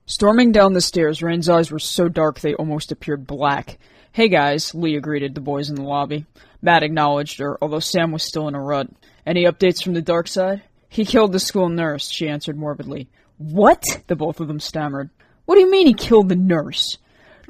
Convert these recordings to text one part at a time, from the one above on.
Storming down the stairs, Rain's eyes were so dark they almost appeared black. "Hey guys," Leah greeted the boys in the lobby. Matt acknowledged her, although Sam was still in a rut. "Any updates from the dark side?" "He killed the school nurse," she answered morbidly. "What?" the both of them stammered. "What do you mean he killed the nurse?"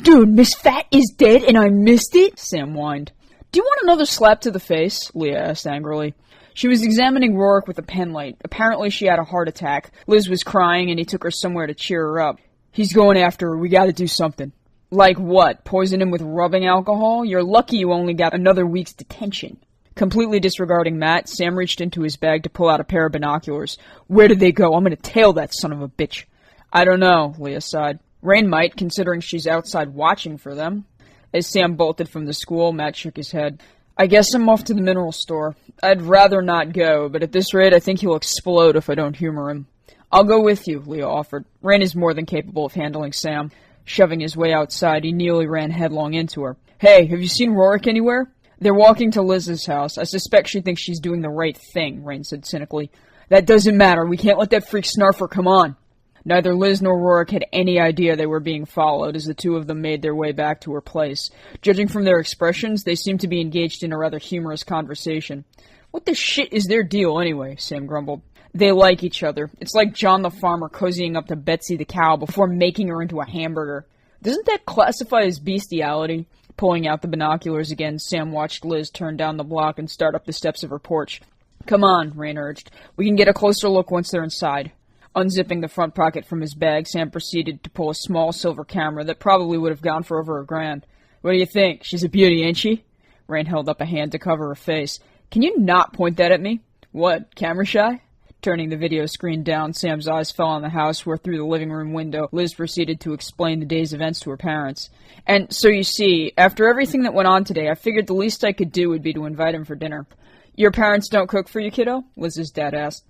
"Dude, Miss Fat is dead and I missed it?" Sam whined. "Do you want another slap to the face?" Leah asked angrily. She was examining Roark with a penlight. Apparently she had a heart attack. Liz was crying and he took her somewhere to cheer her up. "He's going after her. We gotta do something." "Like what? Poison him with rubbing alcohol? You're lucky you only got another week's detention." Completely disregarding Matt, Sam reached into his bag to pull out a pair of binoculars. "Where did they go? I'm gonna tail that son of a bitch." "I don't know," Leah sighed. "Rain might, considering she's outside watching for them." As Sam bolted from the school, Matt shook his head. "I guess I'm off to the mineral store. I'd rather not go, but at this rate I think he'll explode if I don't humor him." "I'll go with you," Leah offered. Rain is more than capable of handling Sam. Shoving his way outside, he nearly ran headlong into her. "Hey, have you seen Roark anywhere?" "They're walking to Liz's house. I suspect she thinks she's doing the right thing," Rain said cynically. "That doesn't matter. We can't let that freak Snarfer come on." Neither Liz nor Roark had any idea they were being followed as the two of them made their way back to her place. Judging from their expressions, they seemed to be engaged in a rather humorous conversation. "What the shit is their deal anyway?" Sam grumbled. "They like each other. It's like John the farmer cozying up to Betsy the cow before making her into a hamburger. Doesn't that classify as bestiality?" Pulling out the binoculars again, Sam watched Liz turn down the block and start up the steps of her porch. "Come on," Rain urged. "We can get a closer look once they're inside." Unzipping the front pocket from his bag, Sam proceeded to pull a small silver camera that probably would have gone for over $1,000. "What do you think? She's a beauty, ain't she?" Rain held up a hand to cover her face. "Can you not point that at me?" "What, camera shy?" Turning the video screen down, Sam's eyes fell on the house where, through the living room window, Liz proceeded to explain the day's events to her parents. "And so you see, after everything that went on today, I figured the least I could do would be to invite him for dinner." "Your parents don't cook for you, kiddo?" Liz's dad asked.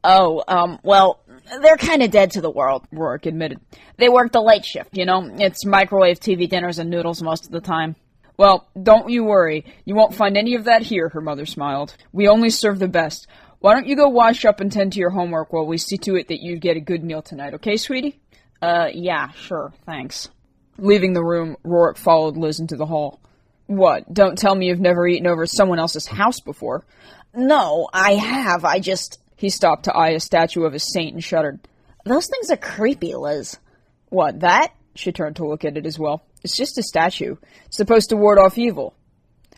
Well, they're kind of dead to the world," Roark admitted. "They work the late shift, you know? It's microwave TV dinners and noodles most of the time." "Well, don't you worry. You won't find any of that here," her mother smiled. "We only serve the best. Why don't you go wash up and tend to your homework while we see to it that you get a good meal tonight, okay, sweetie?" Yeah, sure, thanks." Leaving the room, Roark followed Liz into the hall. "What, don't tell me you've never eaten over someone else's house before?" "No, I have, He stopped to eye a statue of a saint and shuddered. Those things are creepy, Liz." "What, that?" She turned to look at it as well. "It's just a statue. It's supposed to ward off evil."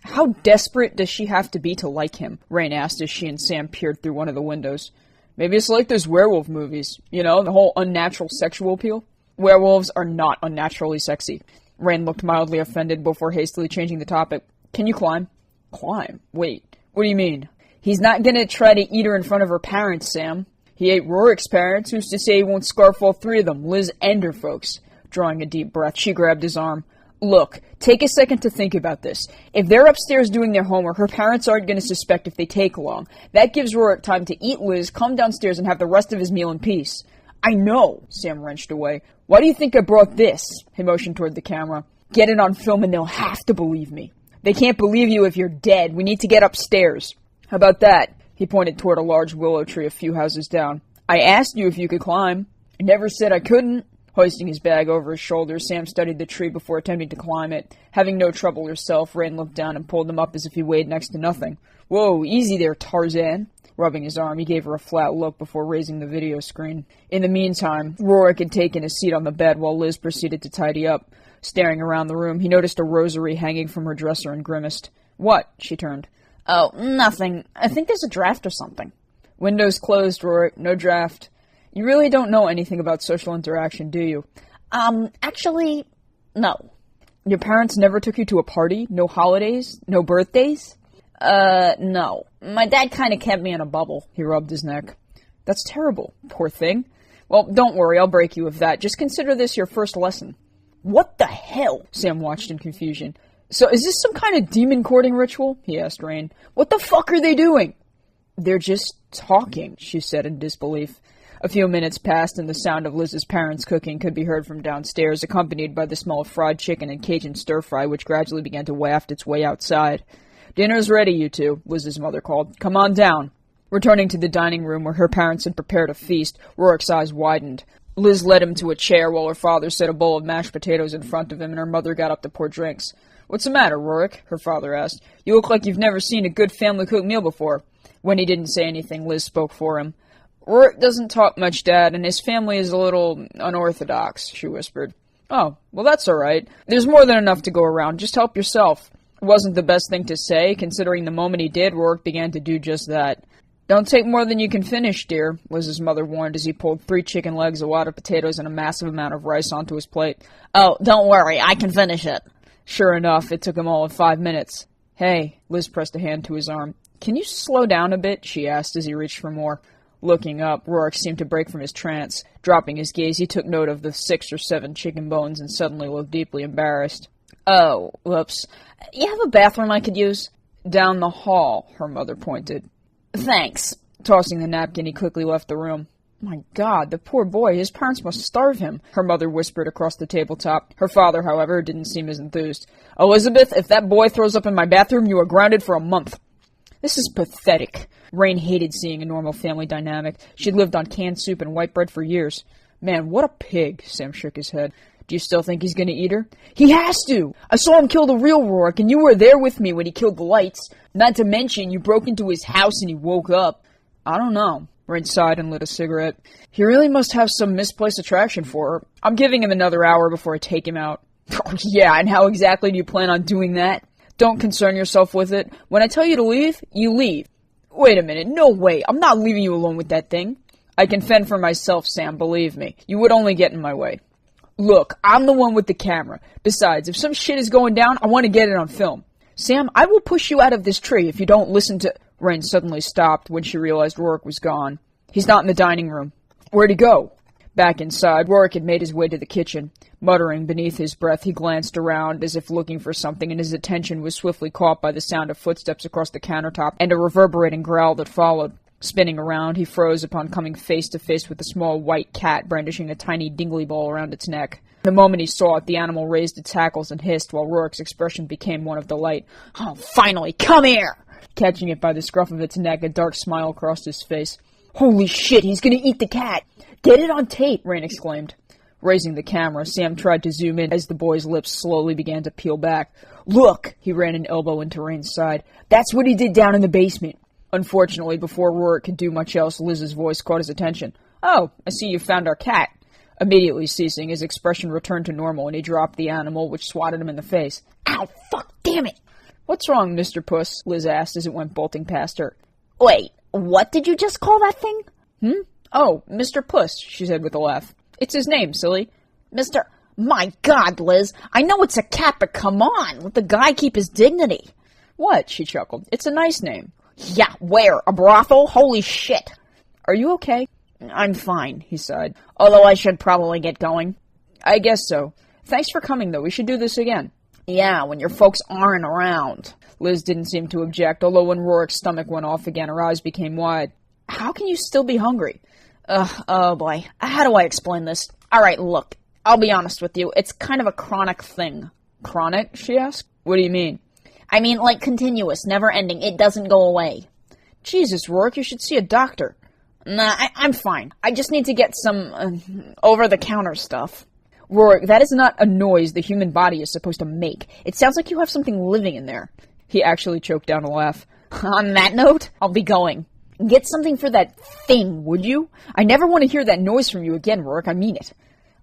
"How desperate does she have to be to like him?" Rain asked as she and Sam peered through one of the windows. "Maybe it's like those werewolf movies. You know, the whole unnatural sexual appeal." "Werewolves are not unnaturally sexy." Rain looked mildly offended before hastily changing the topic. "Can you climb?" "Climb? Wait, what do you mean?" "He's not gonna try to eat her in front of her parents, Sam. He ate Roark's parents. Who's to say he won't scarf all three of them, Liz and her folks?" Drawing a deep breath, she grabbed his arm. "Look, take a second to think about this. If they're upstairs doing their homework, her parents aren't going to suspect if they take long. That gives Roark time to eat Liz, come downstairs, and have the rest of his meal in peace." "I know," Sam wrenched away. "Why do you think I brought this?" He motioned toward the camera. "Get it on film and they'll have to believe me." "They can't believe you if you're dead. We need to get upstairs." "How about that?" He pointed toward a large willow tree a few houses down. "I asked you if you could climb." "I never said I couldn't." Hoisting his bag over his shoulders, Sam studied the tree before attempting to climb it. Having no trouble herself, Rain looked down and pulled him up as if he weighed next to nothing. "Whoa, easy there, Tarzan." Rubbing his arm, he gave her a flat look before raising the video screen. In the meantime, Roark had taken his seat on the bed while Liz proceeded to tidy up. Staring around the room, he noticed a rosary hanging from her dresser and grimaced. "What?" She turned. "Oh, nothing. I think there's a draft or something." "Windows closed, Roark. No draft. You really don't know anything about social interaction, do you?" Actually, no." "Your parents never took you to a party? No holidays? No birthdays?" No. My dad kind of kept me in a bubble." He rubbed his neck. "That's terrible. Poor thing. Well, don't worry, I'll break you of that. Just consider this your first lesson." "What the hell?" Sam watched in confusion. "So is this some kind of demon courting ritual?" he asked Rain. "What the fuck are they doing?" "They're just talking," she said in disbelief. A few minutes passed and the sound of Liz's parents' cooking could be heard from downstairs, accompanied by the smell of fried chicken and Cajun stir-fry, which gradually began to waft its way outside. "Dinner's ready, you two," Liz's mother called. "Come on down." Returning to the dining room where her parents had prepared a feast, Roark's eyes widened. Liz led him to a chair while her father set a bowl of mashed potatoes in front of him and her mother got up to pour drinks. "What's the matter, Rourke?" her father asked. "You look like you've never seen a good family-cooked meal before." When he didn't say anything, Liz spoke for him. "Rourke doesn't talk much, Dad, and his family is a little unorthodox," she whispered. "Oh, well, that's all right. There's more than enough to go around. Just help yourself." It wasn't the best thing to say, considering the moment he did, Rourke began to do just that. "Don't take more than you can finish, dear," Liz's mother warned as he pulled 3 chicken legs, a wad of potatoes, and a massive amount of rice onto his plate. "Oh, don't worry, I can finish it." Sure enough, it took him all of 5 minutes. "Hey," Liz pressed a hand to his arm. "Can you slow down a bit?" she asked as he reached for more. Looking up, Rourke seemed to break from his trance. Dropping his gaze, he took note of the 6 or 7 chicken bones and suddenly looked deeply embarrassed. "Oh, whoops. You have a bathroom I could use?" "Down the hall," her mother pointed. "Thanks." Tossing the napkin, he quickly left the room. "My God, the poor boy, his parents must starve him," her mother whispered across the tabletop. Her father, however, didn't seem as enthused. "Elizabeth, if that boy throws up in my bathroom, you are grounded for a month." This is pathetic. Rain hated seeing a normal family dynamic. She'd lived on canned soup and white bread for years. "Man, what a pig," Sam shook his head. "Do you still think he's going to eat her?" "He has to! I saw him kill the real Rourke, and you were there with me when he killed the lights. Not to mention, you broke into his house and he woke up." "I don't know." Ren sighed and lit a cigarette. "He really must have some misplaced attraction for her. I'm giving him another hour before I take him out." "Oh, yeah, and how exactly do you plan on doing that?" "Don't concern yourself with it. When I tell you to leave, you leave." "Wait a minute, no way. I'm not leaving you alone with that thing." "I can fend for myself, Sam, believe me. You would only get in my way." "Look, I'm the one with the camera. Besides, if some shit is going down, I want to get it on film." "Sam, I will push you out of this tree if you don't listen to—" Ren suddenly stopped when she realized Rourke was gone. "He's not in the dining room." "Where'd he go?" Back inside, Rourke had made his way to the kitchen. Muttering beneath his breath, he glanced around as if looking for something, and his attention was swiftly caught by the sound of footsteps across the countertop and a reverberating growl that followed. Spinning around, he froze upon coming face to face with a small white cat brandishing a tiny dingly ball around its neck. The moment he saw it, the animal raised its hackles and hissed, while Rourke's expression became one of delight. "Oh, finally, come here!" Catching it by the scruff of its neck, a dark smile crossed his face. "Holy shit, he's gonna eat the cat!" "Get it on tape!" Rain exclaimed. Raising the camera, Sam tried to zoom in as the boy's lips slowly began to peel back. "Look!" He ran an elbow into Rain's side. "That's what he did down in the basement." Unfortunately, before Rourke could do much else, Liz's voice caught his attention. "Oh, I see you found our cat." Immediately ceasing, his expression returned to normal, and he dropped the animal, which swatted him in the face. "Ow, fuck, damn it!" "What's wrong, Mr. Puss?" Liz asked as it went bolting past her. "Wait, what did you just call that thing?" "Oh, Mr. Puss," she said with a laugh. "It's his name, silly." "Mr. My God, Liz, I know it's a cat, but come on, let the guy keep his dignity." "What?" she chuckled. "It's a nice name." "Yeah, where? A brothel? Holy shit." "Are you okay?" "I'm fine," he sighed. "Although I should probably get going." "I guess so. Thanks for coming, though. We should do this again." "Yeah, when your folks aren't around." Liz didn't seem to object, although when Rourke's stomach went off again, her eyes became wide. "How can you still be hungry?" Oh boy. How do I explain this? Alright, look, I'll be honest with you. It's kind of a chronic thing." "Chronic?" she asked. "What do you mean?" "I mean, like continuous, never ending. It doesn't go away." "Jesus, Rourke, you should see a doctor." "Nah, I'm fine. I just need to get some, over-the-counter stuff." "Rourke, that is not a noise the human body is supposed to make. It sounds like you have something living in there." He actually choked down a laugh. "On that note, I'll be going." "Get something for that thing, would you? I never want to hear that noise from you again, Rourke. I mean it."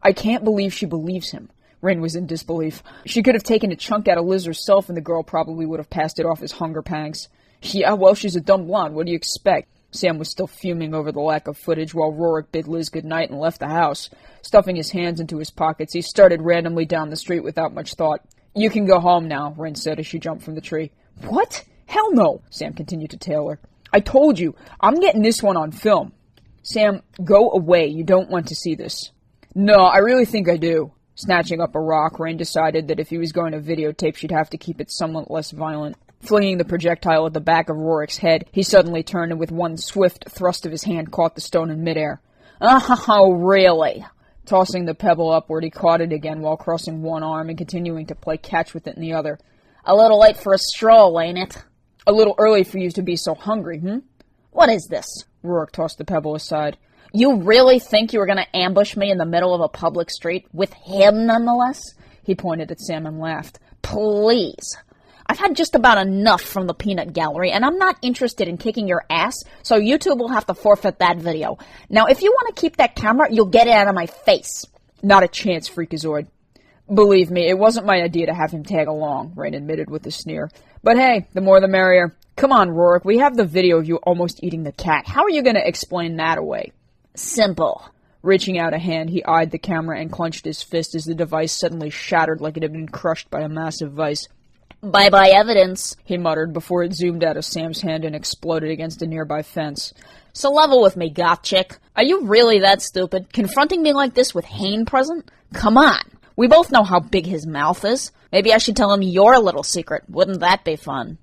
"I can't believe she believes him." Ren was in disbelief. She could have taken a chunk out of Liz herself, and the girl probably would have passed it off as hunger pangs. "Yeah, well, she's a dumb blonde. What do you expect?" Sam was still fuming over the lack of footage while Rourke bid Liz good night and left the house. Stuffing his hands into his pockets, he started randomly down the street without much thought. "You can go home now," Ren said as she jumped from the tree. "What? Hell no," Sam continued to tail her. "I told you, I'm getting this one on film." "Sam, go away. You don't want to see this." "No, I really think I do." Snatching up a rock, Rain decided that if he was going to videotape, she'd have to keep it somewhat less violent. Flinging the projectile at the back of Rourke's head, he suddenly turned and with one swift thrust of his hand caught the stone in midair. "Oh, really?" Tossing the pebble upward, he caught it again while crossing one arm and continuing to play catch with it in the other. "A little late for a stroll, ain't it?" "A little early for you to be so hungry, "What is this?" Rourke tossed the pebble aside. You really think you were going to ambush me in the middle of a public street? With him, nonetheless? He pointed at Sam and laughed. Please. I've had just about enough from the peanut gallery, and I'm not interested in kicking your ass, so YouTube will have to forfeit that video. Now, if you want to keep that camera, you'll get it out of my face. Not a chance, Freakazoid. Believe me, it wasn't my idea to have him tag along, Rain admitted with a sneer. But hey, the more the merrier. Come on, Rourke, we have the video of you almost eating the cat. How are you going to explain that away? Simple. Reaching out a hand, he eyed the camera and clenched his fist as the device suddenly shattered like it had been crushed by a massive vice. Bye-bye evidence, he muttered before it zoomed out of Sam's hand and exploded against a nearby fence. So level with me, goth chick. Are you really that stupid? Confronting me like this with Hayne present? Come on. We both know how big his mouth is. Maybe I should tell him your little secret. Wouldn't that be fun?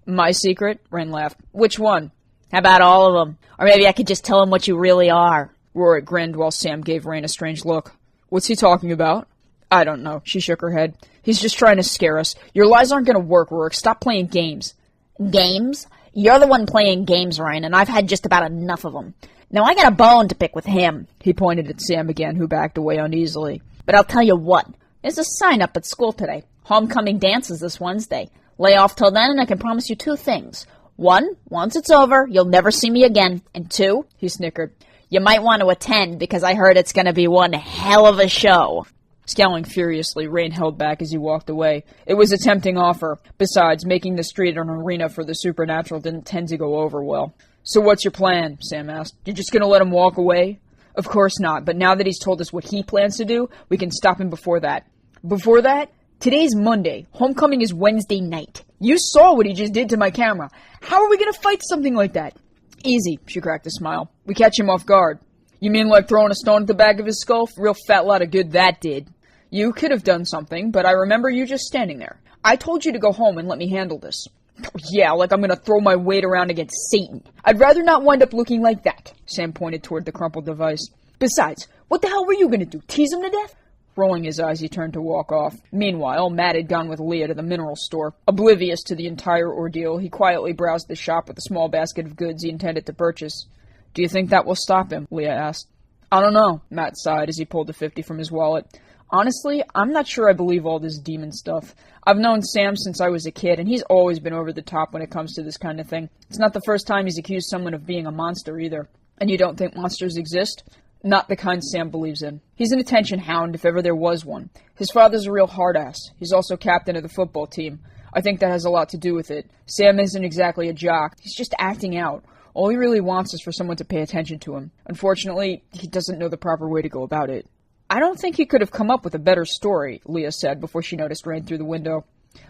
My secret? Rain laughed. Which one? How about all of them? Or maybe I could just tell him what you really are. Rourke grinned while Sam gave Rain a strange look. What's he talking about? I don't know. She shook her head. He's just trying to scare us. Your lies aren't going to work, Rourke. Stop playing games. Games? You're the one playing games, Ryan, and I've had just about enough of them. Now I got a bone to pick with him. He pointed at Sam again, who backed away uneasily. But I'll tell you what. There's a sign up at school today. Homecoming dances this Wednesday. Lay off till then, and I can promise you 2 things. 1, once it's over, you'll never see me again. And 2, he snickered, you might want to attend because I heard it's going to be one hell of a show. Scowling furiously, Rain held back as he walked away. It was a tempting offer. Besides, making the street an arena for the supernatural didn't tend to go over well. So what's your plan? Sam asked. You're just going to let him walk away? Of course not, but now that he's told us what he plans to do, we can stop him before that. Before that? Today's Monday. Homecoming is Wednesday night. You saw what he just did to my camera. How are we going to fight something like that? Easy, she cracked a smile. We catch him off guard. You mean like throwing a stone at the back of his skull? Real fat lot of good that did. You could have done something, but I remember you just standing there. I told you to go home and let me handle this. Yeah, like I'm gonna throw my weight around against Satan. I'd rather not wind up looking like that. Sam pointed toward the crumpled device. Besides, what the hell were you gonna do, tease him to death? Rolling his eyes, he turned to walk off. Meanwhile, Matt had gone with Leah to the mineral store. Oblivious to the entire ordeal, he quietly browsed the shop with a small basket of goods he intended to purchase. Do you think that will stop him? Leah asked. I don't know, Matt sighed as he pulled the 50 from his wallet. Honestly, I'm not sure I believe all this demon stuff. I've known Sam since I was a kid, and he's always been over the top when it comes to this kind of thing. It's not the first time he's accused someone of being a monster, either. And you don't think monsters exist? Not the kind Sam believes in. He's an attention hound, if ever there was one. His father's a real hard-ass. He's also captain of the football team. I think that has a lot to do with it. Sam isn't exactly a jock. He's just acting out. All he really wants is for someone to pay attention to him. Unfortunately, he doesn't know the proper way to go about it. I don't think he could have come up with a better story, Leah said before she noticed Rain through the window.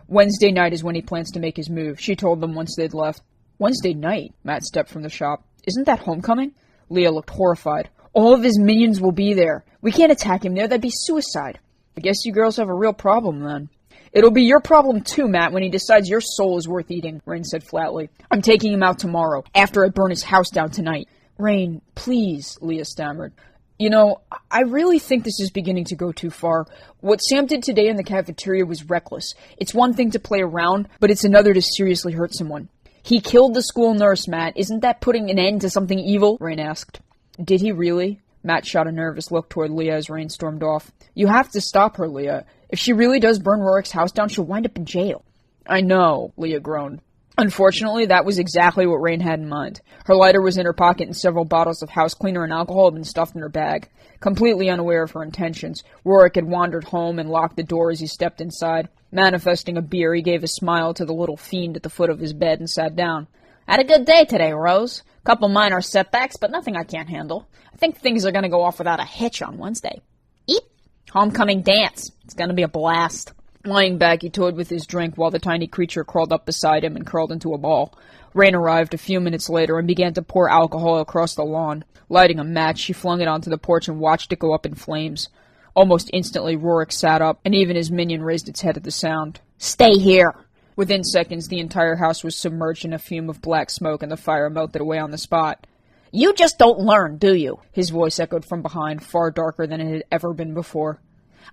Wednesday night is when he plans to make his move, she told them once they'd left. Wednesday night? Matt stepped from the shop. Isn't that homecoming? Leah looked horrified. All of his minions will be there. We can't attack him there, that'd be suicide. I guess you girls have a real problem then. It'll be your problem too, Matt, when he decides your soul is worth eating, Rain said flatly. I'm taking him out tomorrow, after I burn his house down tonight. Rain, please, Leah stammered. You know, I really think this is beginning to go too far. What Sam did today in the cafeteria was reckless. It's one thing to play around, but it's another to seriously hurt someone. He killed the school nurse, Matt. Isn't that putting an end to something evil? Rain asked. Did he really? Matt shot a nervous look toward Leah as Rain stormed off. You have to stop her, Leah. If she really does burn Rourke's house down, she'll wind up in jail. I know, Leah groaned. Unfortunately, that was exactly what Rain had in mind. Her lighter was in her pocket and several bottles of house cleaner and alcohol had been stuffed in her bag. Completely unaware of her intentions, Rourke had wandered home and locked the door as he stepped inside. Manifesting a beer, he gave a smile to the little fiend at the foot of his bed and sat down. Had a good day today, Rose. Couple minor setbacks, but nothing I can't handle. I think things are going to go off without a hitch on Wednesday. Eep! Homecoming dance. It's going to be a blast. Lying back, he toyed with his drink while the tiny creature crawled up beside him and curled into a ball. Rain arrived a few minutes later and began to pour alcohol across the lawn. Lighting a match, she flung it onto the porch and watched it go up in flames. Almost instantly, Rourke sat up, and even his minion raised its head at the sound. Stay here! Within seconds, the entire house was submerged in a fume of black smoke, and the fire melted away on the spot. You just don't learn, do you? His voice echoed from behind, far darker than it had ever been before.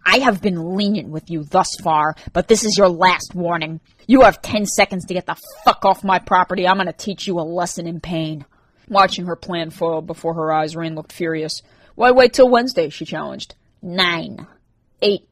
I have been lenient with you thus far, but this is your last warning. You have 10 seconds to get the fuck off my property. I'm going to teach you a lesson in pain. Watching her plan foil before her eyes, Rain looked furious. "Why wait till Wednesday?" she challenged. 9. 8.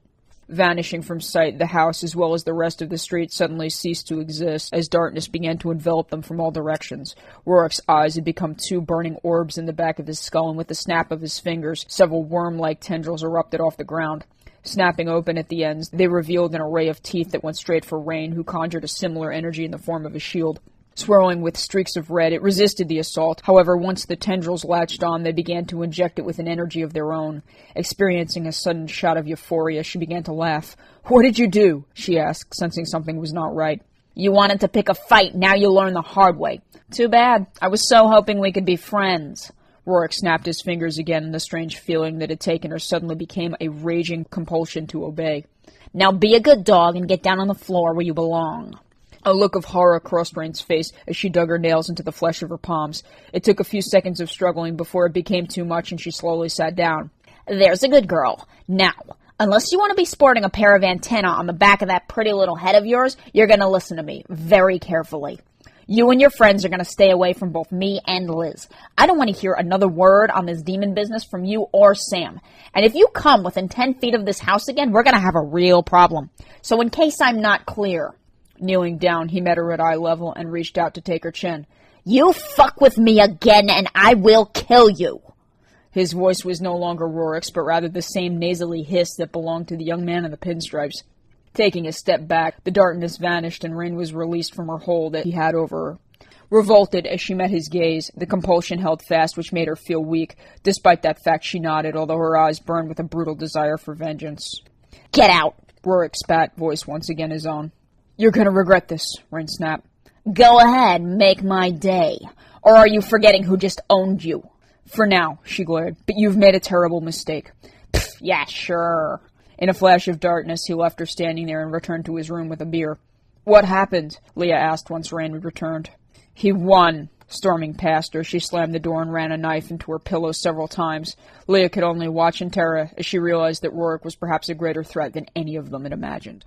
Vanishing from sight, the house, as well as the rest of the street, suddenly ceased to exist, as darkness began to envelop them from all directions. Rorke's eyes had become 2 burning orbs in the back of his skull, and with the snap of his fingers, several worm-like tendrils erupted off the ground. Snapping open at the ends, they revealed an array of teeth that went straight for Rain, who conjured a similar energy in the form of a shield. Swirling with streaks of red, it resisted the assault. However, once the tendrils latched on, they began to inject it with an energy of their own. Experiencing a sudden shot of euphoria, she began to laugh. "What did you do?" she asked, sensing something was not right. "You wanted to pick a fight, now you'll learn the hard way." "Too bad. I was so hoping we could be friends." Rorke snapped his fingers again, and the strange feeling that had taken her suddenly became a raging compulsion to obey. "Now be a good dog and get down on the floor where you belong." A look of horror crossed Rain's face as she dug her nails into the flesh of her palms. It took a few seconds of struggling before it became too much and she slowly sat down. "There's a good girl. Now, unless you want to be sporting a pair of antennae on the back of that pretty little head of yours, you're going to listen to me very carefully. You and your friends are going to stay away from both me and Liz. I don't want to hear another word on this demon business from you or Sam. And if you come within 10 feet of this house again, we're going to have a real problem. So in case I'm not clear..." Kneeling down, he met her at eye level and reached out to take her chin. "You fuck with me again and I will kill you." His voice was no longer Rorke's, but rather the same nasally hiss that belonged to the young man in the pinstripes. Taking a step back, the darkness vanished and Rain was released from her hold that he had over her. Revolted as she met his gaze, the compulsion held fast, which made her feel weak. Despite that fact, she nodded, although her eyes burned with a brutal desire for vengeance. "Get out!" Rorke's spat, voice once again his own. "You're going to regret this," Rain snapped. "Go ahead, make my day. Or are you forgetting who just owned you?" "For now," she glared, "but you've made a terrible mistake." "Pfft, yeah, sure." In a flash of darkness, he left her standing there and returned to his room with a beer. "What happened?" Leah asked once Rain had returned. "He won." Storming past her, she slammed the door and ran a knife into her pillow several times. Leah could only watch in terror as she realized that Rorke was perhaps a greater threat than any of them had imagined.